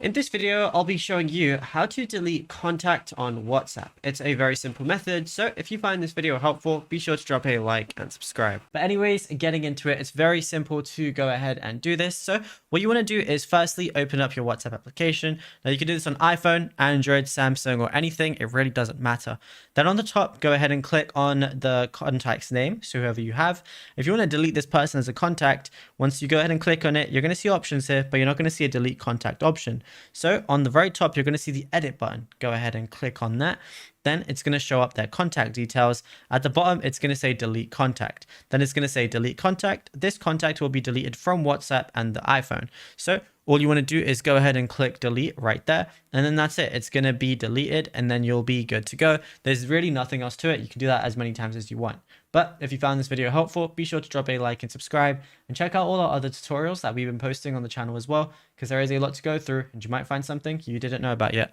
In this video, I'll be showing you how to delete contact on WhatsApp. It's a very simple method, so if you find this video helpful, be sure to drop a like and subscribe. But anyways, getting into it, it's very simple to go ahead and do this. So what you want to do is firstly open up your WhatsApp application. Now you can do this on iPhone, Android, Samsung, or anything. It really doesn't matter. Then on the top, go ahead and click on the contact's name, so whoever you have. If you want to delete this person as a contact, once you go ahead and click on it, you're going to see options here, but you're not going to see a delete contact option. So on the very top, you're going to see the edit button. Go ahead and click on that. Then it's going to show up their contact details. At the bottom, it's going to say delete contact. Then it's going to say delete contact. This contact will be deleted from WhatsApp and the iPhone. So all you want to do is go ahead and click delete right there. And then that's it. It's going to be deleted and then you'll be good to go. There's really nothing else to it. You can do that as many times as you want. But if you found this video helpful, be sure to drop a like and subscribe and check out all our other tutorials that we've been posting on the channel as well, because there is a lot to go through and you might find something you didn't know about yet.